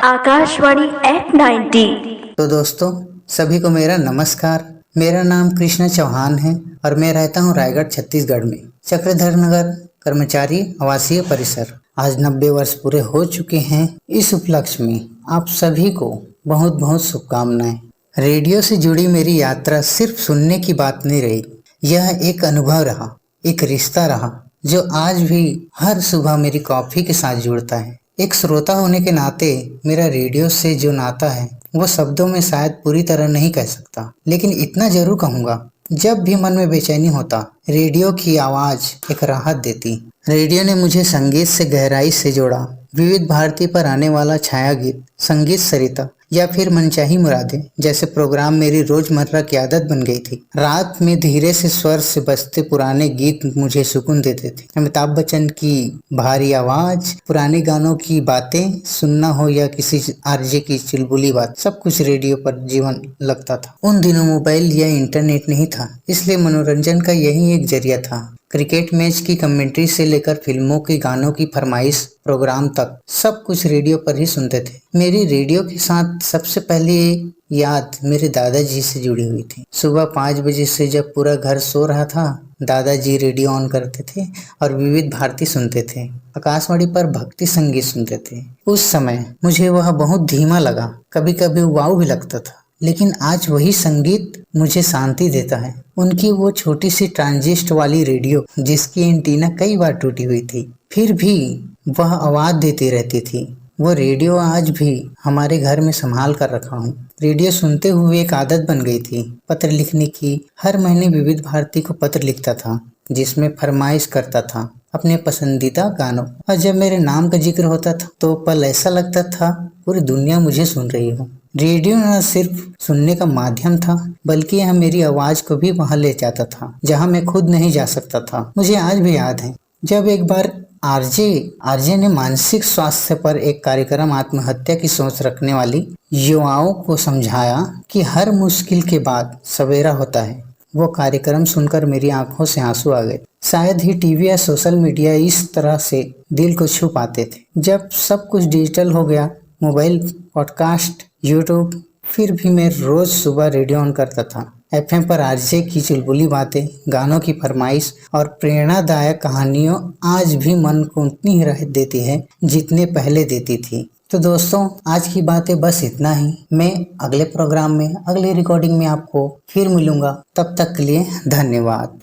Akashvani eight 90। तो दोस्तों सभी को मेरा नमस्कार। मेरा नाम कृष्ण चौहान है और मैं रहता हूँ रायगढ़ छत्तीसगढ़ में चक्रधर नगर कर्मचारी आवासीय परिसर। आज 90 वर्ष पूरे हो चुके हैं। इस उपलक्ष्य में आप सभी को बहुत बहुत शुभकामनाएं। रेडियो से जुड़ी मेरी यात्रा सिर्फ सुनने की बात नहीं रही, यह एक अनुभव रहा, एक रिश्ता रहा जो आज भी हर सुबह मेरी कॉफी के साथ जुड़ता है। एक श्रोता होने के नाते मेरा रेडियो से जो नाता है वो शब्दों में शायद पूरी तरह नहीं कह सकता, लेकिन इतना जरूर कहूँगा, जब भी मन में बेचैनी होता रेडियो की आवाज एक राहत देती। रेडियो ने मुझे संगीत से गहराई से जोड़ा। विविध भारती पर आने वाला छाया गीत, संगीत सरिता या फिर मनचाही मुरादे जैसे प्रोग्राम मेरी रोजमर्रा की आदत बन गई थी। रात में धीरे से स्वर से बजते पुराने गीत मुझे सुकून देते थे। अमिताभ बच्चन की भारी आवाज, पुराने गानों की बातें सुनना हो या किसी आरजे की चुलबुली बात, सब कुछ रेडियो पर जीवन लगता था। उन दिनों मोबाइल या इंटरनेट नहीं था, इसलिए मनोरंजन का यही एक जरिया था। क्रिकेट मैच की कमेंट्री से लेकर फिल्मों के गानों की फरमाइश प्रोग्राम तक सब कुछ रेडियो पर ही सुनते थे। मेरी रेडियो के साथ सबसे पहले याद मेरे दादाजी से जुड़ी हुई थी। सुबह 5 बजे से जब पूरा घर सो रहा था, दादाजी रेडियो ऑन करते थे और विविध भारती सुनते थे। आकाशवाणी पर भक्ति संगीत सुनते थे। उस समय मुझे वह बहुत धीमा लगा, कभी कभी वाव भी लगता था, लेकिन आज वही संगीत मुझे शांति देता है। उनकी वो छोटी सी ट्रांजिस्ट वाली रेडियो जिसकी एंटीना कई बार टूटी हुई थी, फिर भी वह आवाज देती रहती थी। वो रेडियो आज भी हमारे घर में संभाल कर रखा हूँ। रेडियो सुनते हुए एक आदत बन गई थी पत्र लिखने की। हर महीने विविध भारती को पत्र लिखता था जिसमें फरमाइश करता था अपने पसंदीदा गानों, और जब मेरे नाम का जिक्र होता था तो पल ऐसा लगता था पूरी दुनिया मुझे सुन रही हो। रेडियो न सिर्फ सुनने का माध्यम था, बल्कि यह मेरी आवाज को भी वहां ले जाता था जहां मैं खुद नहीं जा सकता था। मुझे आज भी याद है जब एक बार आरजे ने मानसिक स्वास्थ्य पर एक कार्यक्रम आत्महत्या की सोच रखने वाली युवाओं को समझाया कि हर मुश्किल के बाद सवेरा होता है। वो कार्यक्रम सुनकर मेरी आंखों से आंसू आ गए। शायद ही टीवी या सोशल मीडिया इस तरह से दिल को छू पाते थे। जब सब कुछ डिजिटल हो गया, मोबाइल, पॉडकास्ट, यूट्यूब, फिर भी मैं रोज सुबह रेडियो ऑन करता था। एफएम पर आरजे की चुलबुली बातें, गानों की फरमाइश और प्रेरणादायक कहानियों आज भी मन को उतनी ही राहत देती है जितने पहले देती थी। तो दोस्तों, आज की बातें बस इतना ही। मैं अगले प्रोग्राम में, अगली रिकॉर्डिंग में आपको फिर मिलूंगा। तब तक के लिए धन्यवाद।